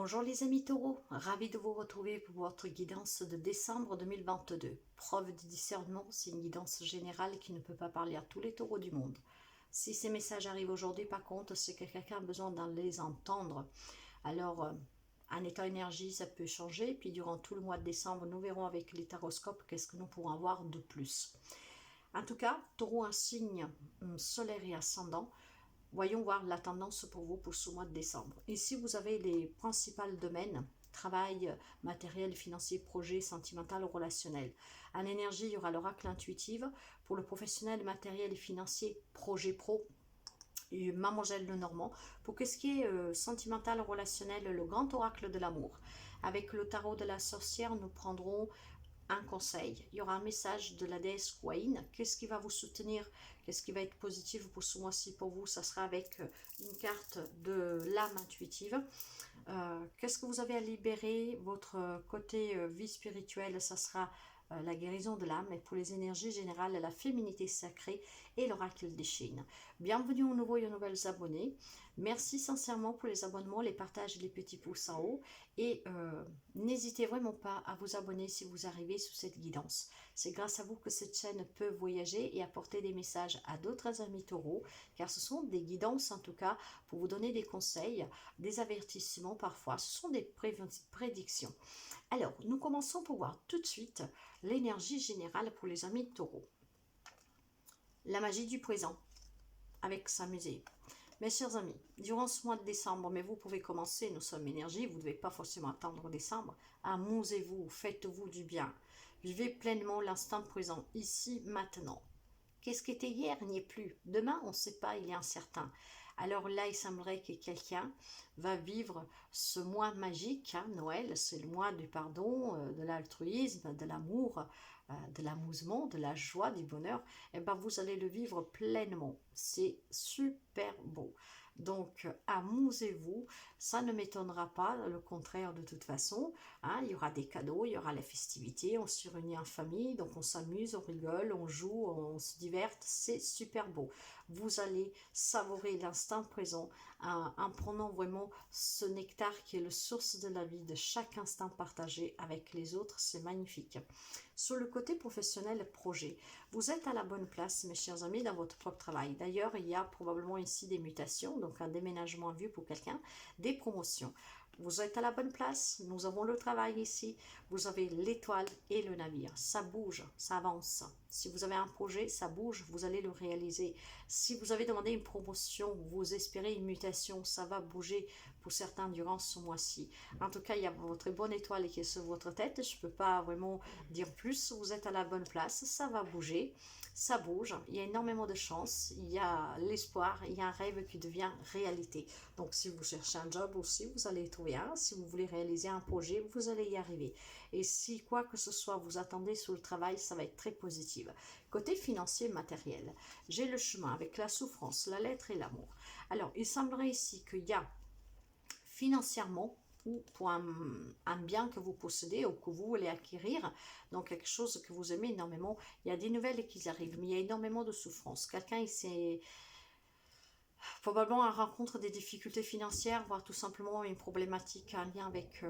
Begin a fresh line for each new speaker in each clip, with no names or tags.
Bonjour les amis taureaux, ravi de vous retrouver pour votre guidance de décembre 2022. Preuve de discernement, c'est une guidance générale qui ne peut pas parler à tous les taureaux du monde. Si ces messages arrivent aujourd'hui, par contre, c'est que quelqu'un a besoin d'en les entendre. Alors, en état énergie, ça peut changer. Puis durant tout le mois de décembre, nous verrons avec les taroscopes qu'est-ce que nous pourrons avoir de plus. En tout cas, taureau, un signe solaire et ascendant. Voyons voir la tendance pour vous pour ce mois de décembre. Ici, vous avez les principaux domaines: travail, matériel, financier, projet, sentimental, relationnel. En énergie, il y aura l'oracle intuitive. Pour le professionnel, matériel et financier, projet pro, et Mademoiselle Lenormand. Pour ce qui est sentimental, relationnel, le grand oracle de l'amour. Avec le tarot de la sorcière, nous prendrons un conseil. Il y aura un message de la déesse Kuain. Qu'est-ce qui va vous soutenir? Qu'est-ce qui va être positif pour ce mois-ci pour vous? Ça sera avec une carte de l'âme intuitive. Qu'est-ce que vous avez à libérer? Votre côté vie spirituelle, ça sera la guérison de l'âme. Et pour les énergies générales, la féminité sacrée et l'oracle des Chines. Bienvenue aux nouveaux et aux nouvelles abonnés. Merci sincèrement pour les abonnements, les partages et les petits pouces en haut. Et n'hésitez vraiment pas à vous abonner si vous arrivez sous cette guidance. C'est grâce à vous que cette chaîne peut voyager et apporter des messages à d'autres amis taureaux, car ce sont des guidances en tout cas pour vous donner des conseils, des avertissements parfois. Ce sont des prédictions. Alors, nous commençons pour voir tout de suite l'énergie générale pour les amis taureaux. La magie du présent, avec s'amuser. Mes chers amis, durant ce mois de décembre, mais vous pouvez commencer, nous sommes énergie, vous ne devez pas forcément attendre décembre, amusez-vous, faites-vous du bien. Vivez pleinement l'instant présent, ici, maintenant. Qu'est-ce qui était hier n'y est plus. Demain, on ne sait pas, il est incertain. Alors là, il semblerait que quelqu'un va vivre ce mois magique. Noël, c'est le mois du pardon, de l'altruisme, de l'amour, de l'amusement, de la joie, du bonheur. Et ben, vous allez le vivre pleinement. C'est super beau. Donc, amusez-vous. Ça ne m'étonnera pas, le contraire de toute façon. Il y aura des cadeaux, il y aura la festivité, on se réunit en famille, donc on s'amuse, on rigole, on joue, on se diverte. C'est super beau. Vous allez savourer l'instant présent en prenant vraiment ce nectar qui est la source de la vie, de chaque instant partagé avec les autres. C'est magnifique. Sur le côté professionnel, projet, vous êtes à la bonne place, mes chers amis, dans votre propre travail. D'ailleurs, il y a probablement ici des mutations, donc un déménagement vu pour quelqu'un, des promotions. Vous êtes à la bonne place, nous avons le travail ici, vous avez l'étoile et le navire. Ça bouge, ça avance. Si vous avez un projet, ça bouge, vous allez le réaliser. Si vous avez demandé une promotion, vous espérez une mutation, ça va bouger pour certains durant ce mois-ci. En tout cas, il y a votre bonne étoile qui est sur votre tête. Je ne peux pas vraiment dire plus. Vous êtes à la bonne place, ça va bouger, ça bouge. Il y a énormément de chance, il y a l'espoir, il y a un rêve qui devient réalité. Donc, si vous cherchez un job aussi, vous allez trouver un. Si vous voulez réaliser un projet, vous allez y arriver. Et si quoi que ce soit vous attendez sur le travail, ça va être très positif. Côté financier matériel, j'ai le chemin avec la souffrance, la lettre et l'amour. Alors, il semblerait ici qu'il y a financièrement ou pour un bien que vous possédez ou que vous voulez acquérir, donc quelque chose que vous aimez énormément, il y a des nouvelles qui arrivent, mais il y a énormément de souffrance. Quelqu'un, il s'est probablement rencontre des difficultés financières, voire tout simplement une problématique en lien avec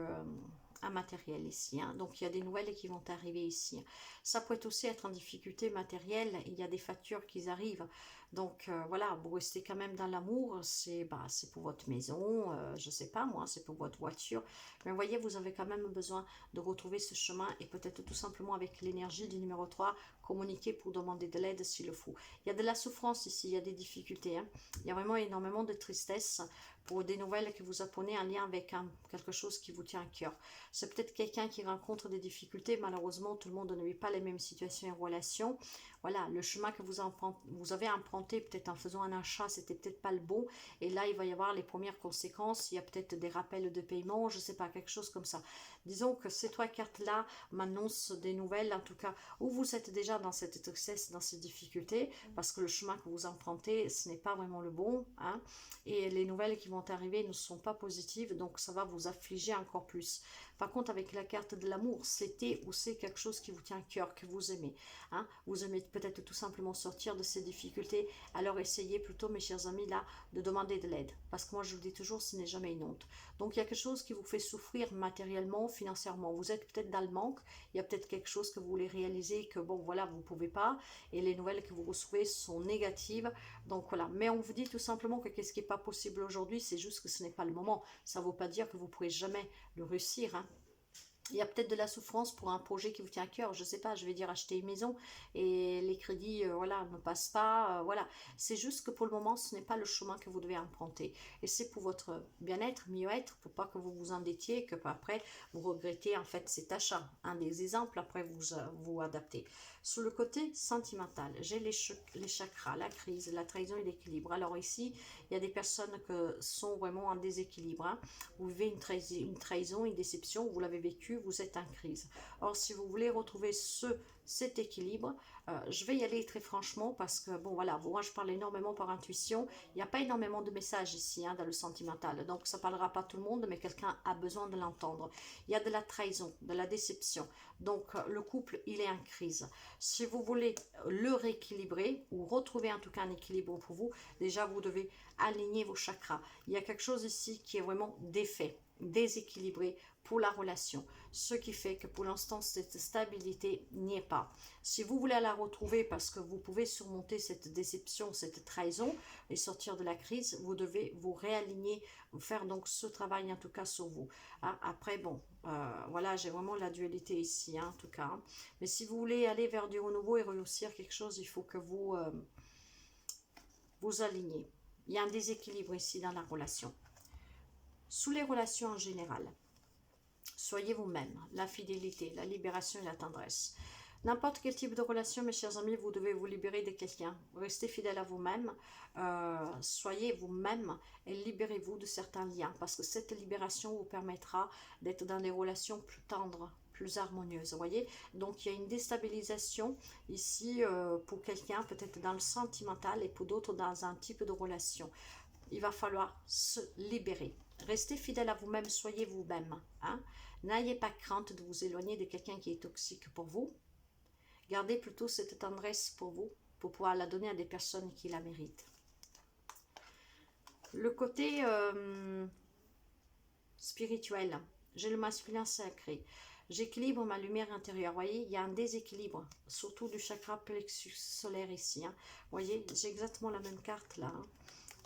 un matériel ici. Donc il y a des nouvelles qui vont arriver ici. Ça peut aussi être en difficulté matérielle, il y a des factures qui arrivent. Donc voilà, vous restez quand même dans l'amour, c'est pour votre maison, je sais pas moi, c'est pour votre voiture. Mais vous voyez, vous avez quand même besoin de retrouver ce chemin et peut-être tout simplement avec l'énergie du numéro 3, communiquer pour demander de l'aide s'il le faut. Il y a de la souffrance ici, il y a des difficultés. Il y a vraiment énormément de tristesse pour des nouvelles que vous apprenez en lien avec quelque chose qui vous tient à cœur. C'est peut-être quelqu'un qui rencontre des difficultés. Malheureusement, tout le monde ne vit pas les mêmes situations et relations. Voilà, le chemin que vous avez emprunté peut-être en faisant un achat, c'était peut-être pas le bon. Et là, il va y avoir les premières conséquences. Il y a peut-être des rappels de paiement, je sais pas, quelque chose comme ça. Disons que ces trois cartes-là m'annoncent des nouvelles, en tout cas, où vous êtes déjà dans cette tristesse, dans ces difficultés, parce que le chemin que vous empruntez, ce n'est pas vraiment le bon. Et les nouvelles qui vont arriver ne sont pas positives, donc ça va vous affliger encore plus. Par contre, avec la carte de l'amour, c'était ou c'est quelque chose qui vous tient à cœur, que vous aimez. Vous aimez peut-être tout simplement sortir de ces difficultés, alors essayez plutôt, mes chers amis, là, de demander de l'aide. Parce que moi, je vous dis toujours, ce n'est jamais une honte. Donc, il y a quelque chose qui vous fait souffrir matériellement, financièrement. Vous êtes peut-être dans le manque, il y a peut-être quelque chose que vous voulez réaliser, que bon, voilà, vous ne pouvez pas, et les nouvelles que vous recevez sont négatives. Donc, voilà. Mais on vous dit tout simplement que qu'est-ce qui n'est pas possible aujourd'hui, c'est juste que ce n'est pas le moment. Ça ne veut pas dire que vous ne pourrez jamais le réussir, hein. Il y a peut-être de la souffrance pour un projet qui vous tient à cœur, je ne sais pas, je vais dire acheter une maison et les crédits voilà, ne passent pas, voilà. C'est juste que pour le moment, ce n'est pas le chemin que vous devez emprunter. Et c'est pour votre bien-être, mieux-être, pour pas que vous vous endettiez, que après vous regrettez en fait cet achat. Un des exemples, après vous adaptez. Sur le côté sentimental, j'ai les chakras, la crise, la trahison et l'équilibre. Alors ici, il y a des personnes qui sont vraiment en déséquilibre, hein. Vous vivez une trahison, une déception, vous l'avez vécu, vous êtes en crise. Or, si vous voulez retrouver cet équilibre, je vais y aller très franchement parce que, bon voilà, moi je parle énormément par intuition, il n'y a pas énormément de messages ici, hein, dans le sentimental, donc ça ne parlera pas tout le monde, mais quelqu'un a besoin de l'entendre. Il y a de la trahison, de la déception, donc le couple, il est en crise. Si vous voulez le rééquilibrer, ou retrouver en tout cas un équilibre pour vous, déjà vous devez aligner vos chakras. Il y a quelque chose ici qui est vraiment défait, déséquilibré pour la relation, ce qui fait que pour l'instant cette stabilité n'y est pas. Si vous voulez la retrouver parce que vous pouvez surmonter cette déception, cette trahison et sortir de la crise, vous devez vous réaligner, faire donc ce travail en tout cas sur vous. Après bon, voilà, j'ai vraiment la dualité ici, hein, en tout cas. Mais si vous voulez aller vers du renouveau et réussir quelque chose, il faut que vous vous alignez. Il y a un déséquilibre ici dans la relation. Sous les relations en général, soyez vous-même, la fidélité, la libération et la tendresse. N'importe quel type de relation, mes chers amis, vous devez vous libérer de quelqu'un. Restez fidèle à vous-même, soyez vous-même et libérez-vous de certains liens. Parce que cette libération vous permettra d'être dans des relations plus tendres, plus harmonieuses. Vous voyez, donc il y a une déstabilisation ici pour quelqu'un, peut-être dans le sentimental et pour d'autres dans un type de relation. Il va falloir se libérer. Restez fidèle à vous-même, soyez vous-même, hein. N'ayez pas crainte de vous éloigner de quelqu'un qui est toxique pour vous. Gardez plutôt cette tendresse pour vous, pour pouvoir la donner à des personnes qui la méritent. Le côté spirituel, j'ai le masculin sacré. J'équilibre ma lumière intérieure. Vous voyez, il y a un déséquilibre, surtout du chakra plexus solaire ici, hein. Vous voyez, j'ai exactement la même carte là, hein.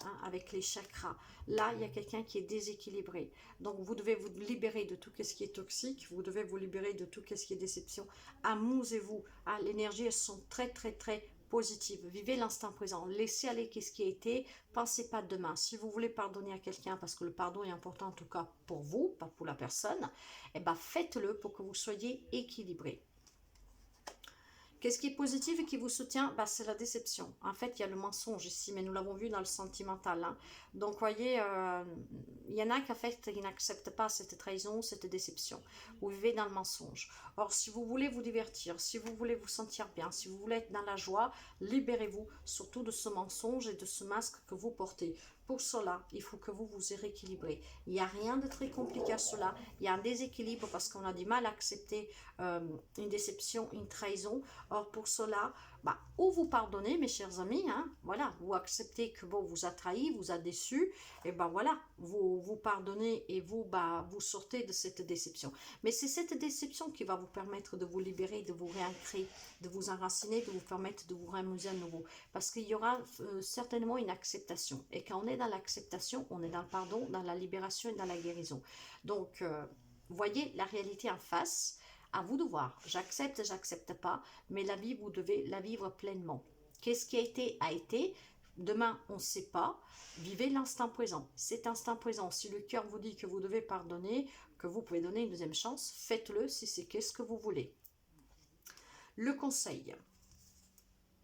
Hein, avec les chakras. Là, il y a quelqu'un qui est déséquilibré. Donc, vous devez vous libérer de tout ce qui est toxique. Vous devez vous libérer de tout ce qui est déception. Amusez-vous. Ah, l'énergie, elles sont très, très, très positives. Vivez l'instant présent. Laissez aller ce qui a été. Pensez pas demain. Si vous voulez pardonner à quelqu'un, parce que le pardon est important en tout cas pour vous, pas pour la personne, eh ben, faites-le pour que vous soyez équilibré. Qu'est-ce qui est positif et qui vous soutient? Bah, c'est la déception. En fait, il y a le mensonge ici, mais nous l'avons vu dans le sentimental, hein. Donc, vous voyez, il y en a qui n'acceptent pas cette trahison, cette déception. Vous vivez dans le mensonge. Or, si vous voulez vous divertir, si vous voulez vous sentir bien, si vous voulez être dans la joie, libérez-vous surtout de ce mensonge et de ce masque que vous portez. Pour cela, il faut que vous vous rééquilibrez. Il n'y a rien de très compliqué à cela. Il y a un déséquilibre parce qu'on a du mal à accepter une déception, une trahison. Or, pour cela, ou vous pardonnez, mes chers amis, hein, voilà, vous acceptez que bon, vous a trahi, vous a déçu, et ben voilà, vous pardonnez et vous sortez de cette déception. Mais c'est cette déception qui va vous permettre de vous libérer, de vous réancrer, de vous enraciner, de vous permettre de vous ramuser à nouveau. Parce qu'il y aura certainement une acceptation. Et quand on est dans l'acceptation, on est dans le pardon, dans la libération et dans la guérison. Donc, voyez la réalité en face. À vous de voir, j'accepte, j'accepte pas, mais la vie, vous devez la vivre pleinement. Qu'est-ce qui a été, demain, on ne sait pas, vivez l'instant présent. Cet instant présent, si le cœur vous dit que vous devez pardonner, que vous pouvez donner une deuxième chance, faites-le si c'est qu'est-ce que vous voulez. Le conseil,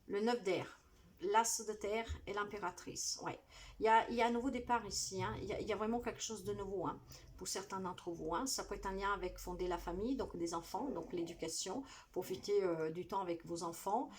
le 9 d'air, l'as de terre et l'impératrice, ouais. Il y a un nouveau départ ici, hein. Il y a vraiment quelque chose de nouveau, hein, pour certains d'entre vous, hein. Ça peut être un lien avec fonder la famille, donc des enfants, donc l'éducation, profiter du temps avec vos enfants,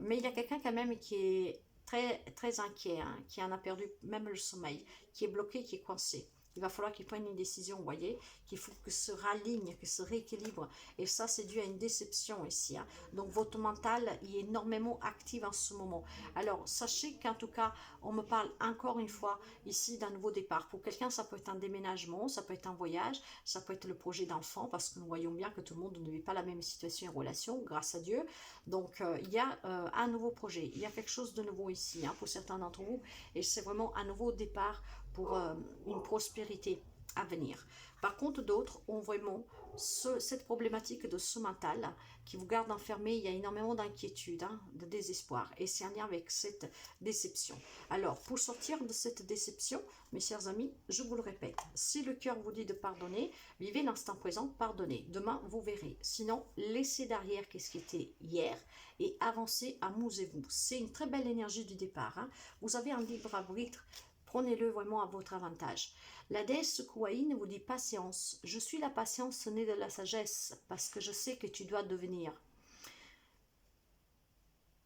mais il y a quelqu'un quand même qui est très, très inquiet, hein, qui en a perdu même le sommeil, qui est bloqué, qui est coincé. Il va falloir qu'ils prennent une décision, vous voyez, qu'il faut que se raligne, que se rééquilibre. Et ça, c'est dû à une déception ici. Hein. Donc, votre mental est énormément actif en ce moment. Alors, sachez qu'en tout cas, on me parle encore une fois ici d'un nouveau départ. Pour quelqu'un, ça peut être un déménagement, ça peut être un voyage, ça peut être le projet d'enfant, parce que nous voyons bien que tout le monde ne vit pas la même situation et relation, grâce à Dieu. Donc, il y a un nouveau projet. Il y a quelque chose de nouveau ici, hein, pour certains d'entre vous. Et c'est vraiment un nouveau départ pour une prospérité à venir. Par contre, d'autres ont vraiment cette problématique de ce mental qui vous garde enfermé. Il y a énormément d'inquiétude, hein, de désespoir, et c'est en lien avec cette déception. Alors, pour sortir de cette déception, mes chers amis, je vous le répète, si le cœur vous dit de pardonner, vivez l'instant présent, pardonnez. Demain, vous verrez. Sinon, laissez derrière qu'est-ce qui était hier et avancez, amusez-vous. C'est une très belle énergie du départ. Hein. Vous avez un libre arbitre. Prenez-le vraiment à votre avantage. La déesse Kuaïn vous dit patience. Je suis la patience née de la sagesse parce que je sais que tu dois devenir.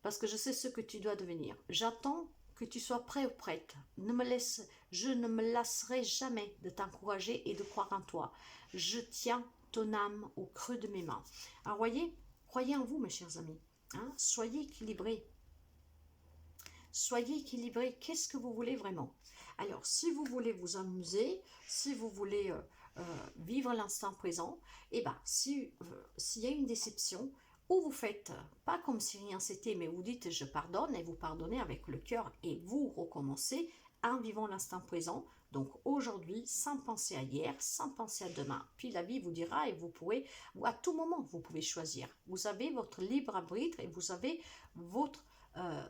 Parce que je sais ce que tu dois devenir. J'attends que tu sois prêt ou prête. Je ne me lasserai jamais de t'encourager et de croire en toi. Je tiens ton âme au creux de mes mains. Alors voyez, croyez en vous mes chers amis. Hein, soyez équilibrés. Soyez équilibrés. Qu'est-ce que vous voulez vraiment? Alors, si vous voulez vous amuser, si vous voulez vivre l'instant présent, eh bien, s'il y a une déception, ou vous faites pas comme si rien s'était, mais vous dites je pardonne, et vous pardonnez avec le cœur, et vous recommencez en vivant l'instant présent, donc aujourd'hui, sans penser à hier, sans penser à demain. Puis la vie vous dira, et vous pourrez, à tout moment, vous pouvez choisir. Vous avez votre libre arbitre, et vous avez votre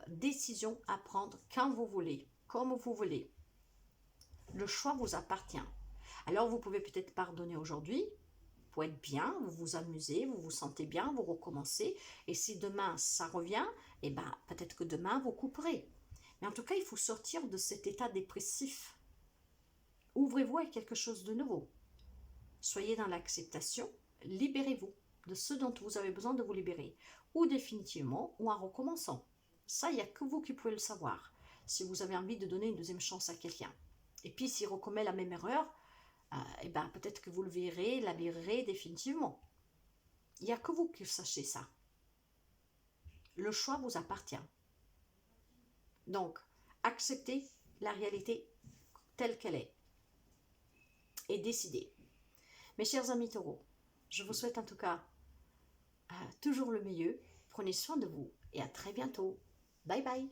décision à prendre quand vous voulez, comme vous voulez. Le choix vous appartient. Alors vous pouvez peut-être pardonner aujourd'hui pour être bien, vous vous amusez, vous vous sentez bien, vous recommencez. Et si demain ça revient, eh ben, peut-être que demain vous couperez. Mais en tout cas, il faut sortir de cet état dépressif. Ouvrez-vous à quelque chose de nouveau. Soyez dans l'acceptation, libérez-vous de ce dont vous avez besoin de vous libérer. Ou définitivement, ou en recommençant. Ça, il n'y a que vous qui pouvez le savoir. Si vous avez envie de donner une deuxième chance à quelqu'un. Et puis, s'il recommet la même erreur, eh ben, peut-être que vous le verrez, la virerez définitivement. Il n'y a que vous qui sachez ça. Le choix vous appartient. Donc, acceptez la réalité telle qu'elle est. Et décidez. Mes chers amis taureaux, je vous souhaite en tout cas toujours le mieux. Prenez soin de vous et à très bientôt. Bye bye.